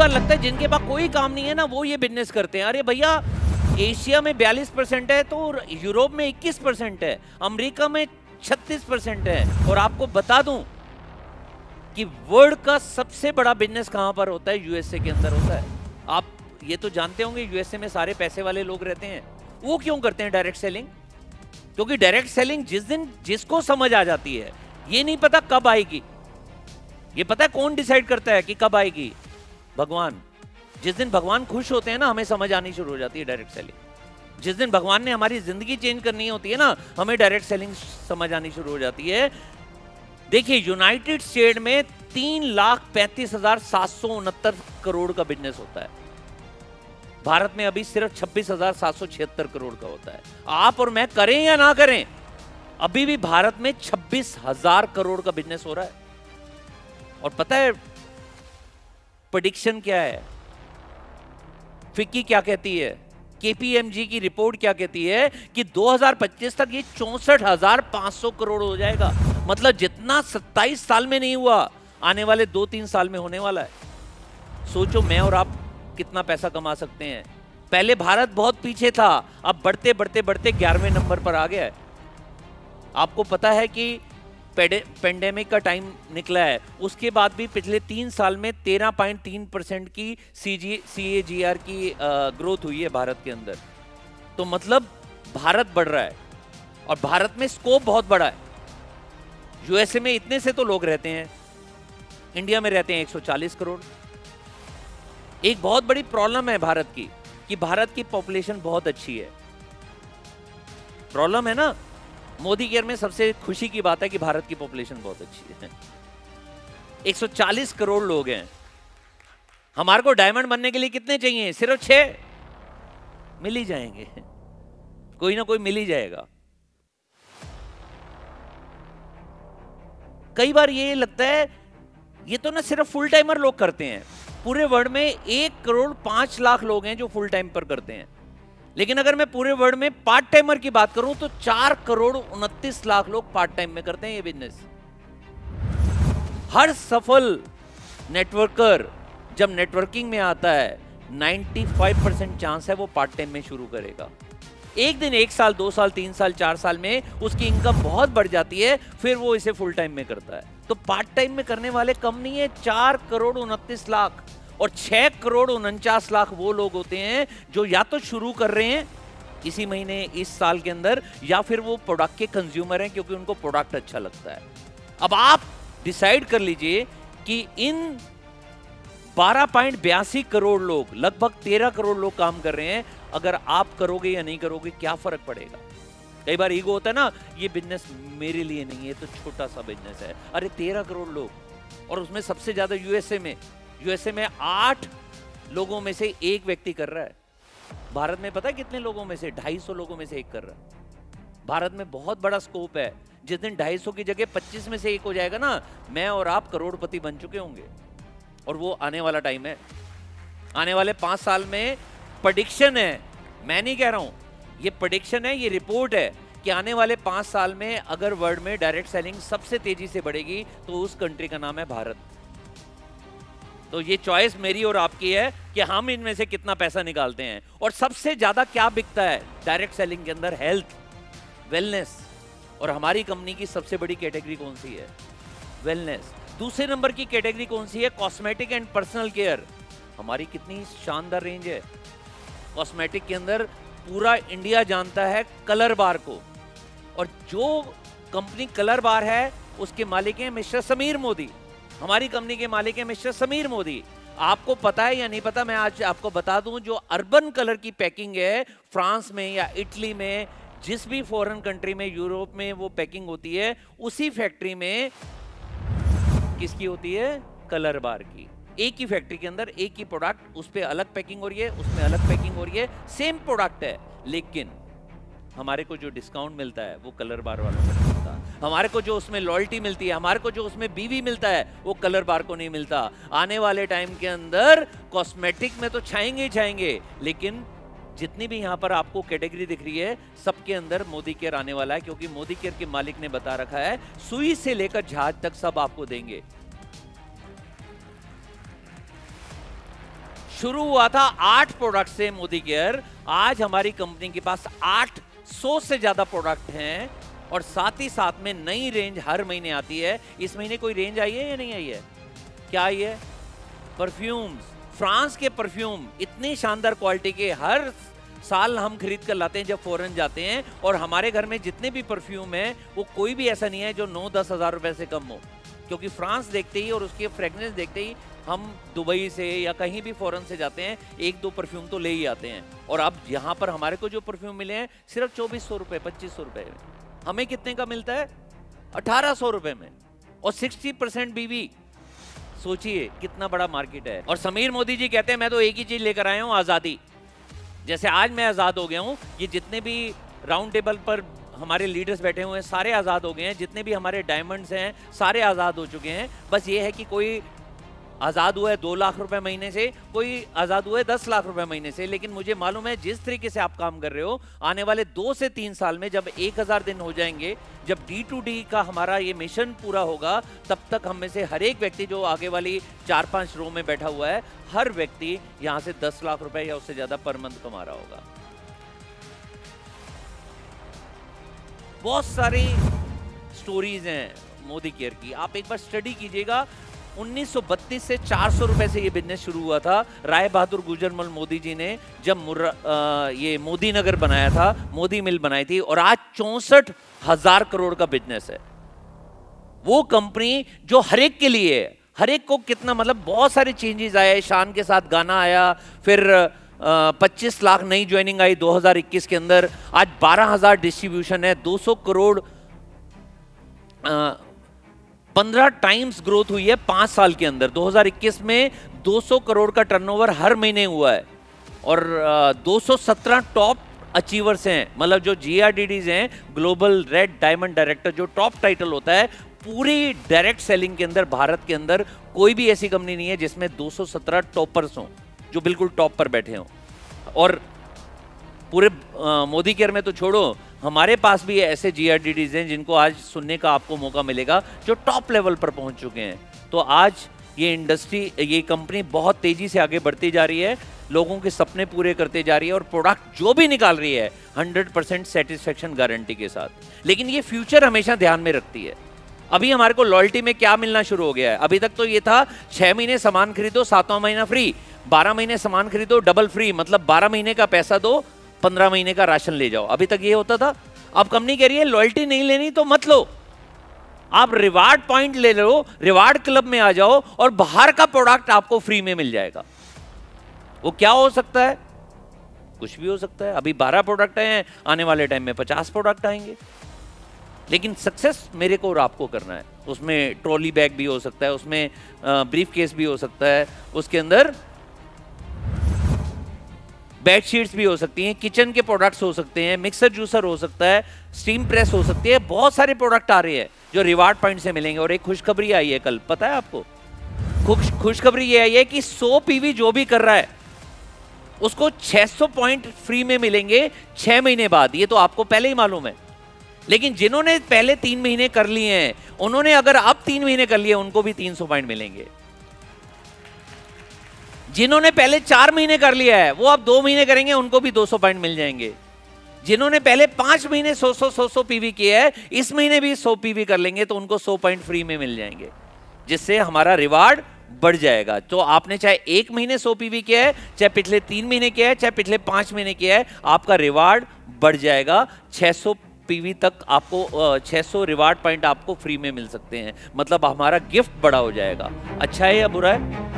बार लगता है जिनके पास कोई काम नहीं है ना वो ये बिजनेस करते हैं। अरे भैया एशिया में 42% है तो यूरोप में 21% है, अमेरिका में 36% है। और आपको बता दूं कि वर्ल्ड का सबसे बड़ा बिजनेस कहां पर होता है? यूएसए के अंदर होता है। आप ये तो जानते होंगे यूएसए में सारे पैसे वाले लोग रहते हैं। वो क्यों करते हैं डायरेक्ट सेलिंग? क्योंकि डायरेक्ट सेलिंग जिस दिन जिसको समझ आ जाती है, ये नहीं पता कब आएगी, ये पता है कौन डिसाइड करता है कि कब आएगी? भगवान। जिस दिन भगवान खुश होते हैं ना, हमें समझ आनी शुरू हो जाती है डायरेक्ट सेलिंग। जिस दिन भगवान ने हमारी जिंदगी चेंज करनी होती है ना, हमें डायरेक्ट सेलिंग समझ आनी शुरू हो जाती है। देखिए यूनाइटेड स्टेट में 3,35,769 करोड़ का बिजनेस होता है। भारत में अभी सिर्फ 26,776 करोड़ का होता है। आप और मैं करें या ना करें, अभी भी भारत में 26,000 करोड़ का बिजनेस हो रहा है। और पता है प्रेडिक्शन क्या है? फिक्की क्या कहती है? केपीएमजी की रिपोर्ट क्या कहती है कि 2025 तक ये 64,500 करोड़ हो जाएगा। मतलब जितना 27 साल में नहीं हुआ, आने वाले 2-3 साल में होने वाला है। सोचो मैं और आप कितना पैसा कमा सकते हैं। पहले भारत बहुत पीछे था, अब बढ़ते बढ़ते बढ़ते 11वें नंबर पर आ गया है। आपको पता है कि पेंडेमिक का टाइम निकला है, उसके बाद भी पिछले 3 साल में 13.3% की CAGR की ग्रोथ हुई है भारत के अंदर। तो मतलब भारत बढ़ रहा है और भारत में स्कोप बहुत बड़ा है। यूएसए में इतने से तो लोग रहते हैं, इंडिया में रहते हैं 140 करोड़। एक बहुत बड़ी प्रॉब्लम है भारत की कि भारत की पॉपुलेशन बहुत अच्छी है। प्रॉब्लम है ना? मोदी केयर में सबसे खुशी की बात है कि भारत की पॉपुलेशन बहुत अच्छी है। 140 करोड़ लोग हैं। हमारे को डायमंड बनने के लिए कितने चाहिए? सिर्फ 6। मिल ही जाएंगे, कोई ना कोई मिल ही जाएगा। कई बार ये लगता है ये तो ना सिर्फ फुल टाइमर लोग करते हैं। पूरे वर्ल्ड में 1,05,00,000 लोग हैं जो फुल टाइम पर करते हैं। लेकिन अगर मैं पूरे वर्ल्ड में पार्ट टाइमर की बात करूं तो 4,29,00,000 लोग पार्ट टाइम में करते हैं ये बिजनेस। हर सफल नेटवर्कर जब नेटवर्किंग में आता है 95% चांस है वो पार्ट टाइम में शुरू करेगा। एक दिन 1 साल 2 साल 3 साल 4 साल में उसकी इनकम बहुत बढ़ जाती है, फिर वो इसे फुल टाइम में करता है। तो पार्ट टाइम में करने वाले कम नहीं है, 4,29,00,000 और 6,49,00,000 वो लोग होते हैं जो या तो शुरू कर रहे हैं इसी महीने इस साल के अंदर, या फिर वो प्रोडक्ट के कंज्यूमर हैं क्योंकि उनको प्रोडक्ट अच्छा लगता है। अब आप डिसाइड कर लीजिए कि इन 12.82 करोड़ लोग, लगभग 13 करोड़ लोग काम कर रहे हैं, अगर आप करोगे या नहीं करोगे क्या फर्क पड़ेगा? कई बार ईगो होता है ना, ये बिजनेस मेरे लिए नहीं है, तो छोटा सा बिजनेस है। अरे 13 करोड़ लोग, और उसमें सबसे ज्यादा यूएसए में 8 लोगों में से 1 व्यक्ति कर रहा है। भारत में पता है कितने लोगों में से? 250 लोगों में से 1 कर रहा है। भारत में बहुत बड़ा स्कोप है। जिस दिन 250 की जगह 25 में से 1 हो जाएगा ना, मैं और आप करोड़पति बन चुके होंगे। और वो आने वाला टाइम है। आने वाले 5 साल में प्रेडिक्शन है, मैं नहीं कह रहा हूं, ये प्रेडिक्शन है, ये रिपोर्ट है कि आने वाले 5 साल में अगर वर्ल्ड में डायरेक्ट सेलिंग सबसे तेजी से बढ़ेगी तो उस कंट्री का नाम है भारत। तो ये चॉइस मेरी और आपकी है कि हम इनमें से कितना पैसा निकालते हैं। और सबसे ज्यादा क्या बिकता है डायरेक्ट सेलिंग के अंदर? Health, wellness. और हमारी कंपनी की सबसे बड़ी कैटेगरी कौन सी है? वेलनेस। दूसरे नंबर की कैटेगरी कौन सी है? Cosmetic and personal care. हमारी कितनी शानदार रेंज है कॉस्मेटिक के अंदर। पूरा इंडिया जानता है कलर बार को, और जो कंपनी कलर बार है उसके मालिक हैं मिस्टर समीर मोदी। हमारी कंपनी के मालिक हैं मिस्टर समीर मोदी। आपको पता है या नहीं पता, मैं आज आपको बता दूं, जो अर्बन कलर की पैकिंग है फ्रांस में या इटली में, जिस भी फॉरेन कंट्री में, यूरोप में वो पैकिंग होती है, उसी फैक्ट्री में किसकी होती है? कलर बार की। एक ही फैक्ट्री के अंदर एक ही प्रोडक्ट, उस पे अलग पैकिंग हो रही है, उसमें अलग पैकिंग हो रही है, सेम प्रोडक्ट है, लेकिन हमारे को जो डिस्काउंट मिलता है वो कलर बार वालों को नहीं मिलता। हमारे को जो उसमें लॉयल्टी मिलती है, हमारे को जो उसमें बीवी मिलता है, वो कलर बार को नहीं मिलता। आने वाले टाइम के अंदर कॉस्मेटिक में तो छाएंगे ही छाएंगे, लेकिन जितनी भी यहाँ पर आपको कैटेगरी दिख रही है सबके अंदर मोदी केयर आने वाला है, क्योंकि मोदी केयर के मालिक ने बता रखा है सुई से लेकर जहाज तक सब आपको देंगे। शुरू हुआ था 8 प्रोडक्ट से मोदी केयर, आज हमारी कंपनी के पास 800 से ज्यादा प्रोडक्ट हैं और साथ ही साथ में नई रेंज हर महीने आती है। इस महीने कोई रेंज आई है या नहीं आई है? क्या आई है? परफ्यूम्स। फ्रांस के परफ्यूम इतनी शानदार क्वालिटी के हर साल हम खरीद कर लाते हैं जब फॉरेन जाते हैं, और हमारे घर में जितने भी परफ्यूम हैं वो कोई भी ऐसा नहीं है जो 9-10 हज़ार रुपए से कम हो, क्योंकि फ्रांस देखते ही और उसके फ्रेगनेंस देखते ही हम दुबई से या कहीं भी फॉरेन से जाते हैं 1-2 परफ्यूम तो ले ही आते हैं। और अब यहाँ पर हमारे को जो परफ्यूम मिले हैं सिर्फ 2400 रुपए 2500 रुपए में, हमें कितने का मिलता है? 1800 रुपए में, और 60% बीवी। सोचिए कितना बड़ा मार्केट है। और समीर मोदी जी कहते हैं मैं तो एक ही चीज लेकर आया हूं, आजादी। जैसे आज मैं आजाद हो गया हूं, ये जितने भी राउंड टेबल पर हमारे लीडर्स बैठे हुए हैं सारे आजाद हो गए हैं, जितने भी हमारे डायमंड्स हैं सारे आजाद हो चुके हैं। बस ये है कि कोई आजाद हुआ है 2 लाख रुपए महीने से, कोई आजाद हुआ है 10 लाख रुपए महीने से। लेकिन मुझे मालूम है जिस तरीके से आप काम कर रहे हो, आने वाले 2 से 3 साल में जब 1000 दिन हो जाएंगे, जब D2D का हमारा ये मिशन पूरा होगा, तब तक हम में से हर एक व्यक्ति जो आगे वाली 4-5 रो में बैठा हुआ है, हर व्यक्ति यहां से 10 लाख रुपए या उससे ज्यादा पर मंथ कमा रहा होगा। बहुत सारी स्टोरीज हैं मोदी केयर की, आप एक बार स्टडी कीजिएगा। 1932 से 400 रुपए से ये बिजनेस शुरू हुआ था। राय बहादुर गुजरमल मोदी जी ने जब ये मोदी नगर बनाया था, मोदी मिल बनाई थी, और आज 64,000 करोड़ का बिजनेस है। वो कंपनी जो हर एक के लिए है, हर एक को कितना, मतलब बहुत सारे चेंजेस आए, शान के साथ गाना आया, फिर 25 लाख नई ज्वाइनिंग आई 2021 के अंदर, आज 12,000 डिस्ट्रीब्यूशन है, 200 करोड़ 15 टाइम्स ग्रोथ हुई है 5 साल के अंदर। 2021 में 200 करोड़ का टर्नओवर हर महीने हुआ है, और 217 टॉप अचीवर्स हैं, मतलब जो GRDDs हैं, ग्लोबल रेड डायमंड डायरेक्टर, जो टॉप टाइटल होता है पूरी डायरेक्ट सेलिंग के अंदर। भारत के अंदर कोई भी ऐसी कंपनी नहीं है जिसमें 217 टॉपर्स हों, जो बिल्कुल टॉप पर बैठे हों। और पूरे मोदी केयर में तो छोड़ो, हमारे पास भी ऐसे GRDDs हैं जिनको आज सुनने का आपको मौका मिलेगा, जो टॉप लेवल पर पहुंच चुके हैं। तो आज ये इंडस्ट्री, ये कंपनी बहुत तेजी से आगे बढ़ती जा रही है, लोगों के सपने पूरे करते जा रही है, और प्रोडक्ट जो भी निकाल रही है 100% सेटिस्फेक्शन गारंटी के साथ। लेकिन ये फ्यूचर हमेशा ध्यान में रखती है। अभी हमारे को लॉयल्टी में क्या मिलना शुरू हो गया है? अभी तक तो ये था 6 महीने सामान खरीदो 7वां महीना फ्री, 12 महीने सामान खरीदो डबल फ्री, मतलब 12 महीने का पैसा दो 15 महीने का राशन ले जाओ। अभी तक ये होता था। अब कंपनी कह रही है लॉयल्टी नहीं लेनी तो मत लो, आप रिवार्ड पॉइंट ले लो, रिवार्ड क्लब में आ जाओ, और बाहर का प्रोडक्ट आपको फ्री में मिल जाएगा। वो क्या हो सकता है? कुछ भी हो सकता है। अभी 12 प्रोडक्ट हैं, आने वाले टाइम में 50 प्रोडक्ट आएंगे। लेकिन सक्सेस मेरे को और आपको करना है। उसमें ट्रॉली बैग भी हो सकता है, उसमें ब्रीफ केस भी हो सकता है, उसके अंदर बेडशीट्स भी हो सकती हैं, किचन के प्रोडक्ट्स हो सकते हैं, मिक्सर जूसर हो सकता है, स्टीम प्रेस हो सकती है। बहुत सारे प्रोडक्ट आ रहे हैं जो रिवार्ड पॉइंट से मिलेंगे। और एक खुशखबरी आई है कल, पता है आपको? खुशखबरी ये आई है कि 100 PV जो भी कर रहा है उसको 600 पॉइंट फ्री में मिलेंगे 6 महीने बाद। ये तो आपको पहले ही मालूम है। लेकिन जिन्होंने पहले 3 महीने कर लिए हैं, उन्होंने अगर अब 3 महीने कर लिए, उनको भी 300 पॉइंट मिलेंगे। जिन्होंने पहले 4 महीने कर लिया है, वो अब 2 महीने करेंगे, उनको भी 200 पॉइंट मिल जाएंगे। जिन्होंने पहले 5 महीने 100 PV किया है, इस महीने भी 100 PV कर लेंगे तो उनको 100 पॉइंट फ्री में मिल जाएंगे, जिससे हमारा रिवार्ड बढ़ जाएगा। तो आपने चाहे 1 महीने 100 PV किया है, चाहे पिछले 3 महीने किया है, चाहे पिछले 5 महीने किया है, आपका रिवार्ड बढ़ जाएगा। 600 PV तक आपको 600 रिवार्ड पॉइंट आपको फ्री में मिल सकते हैं। मतलब हमारा गिफ्ट बड़ा हो जाएगा। अच्छा है या बुरा है?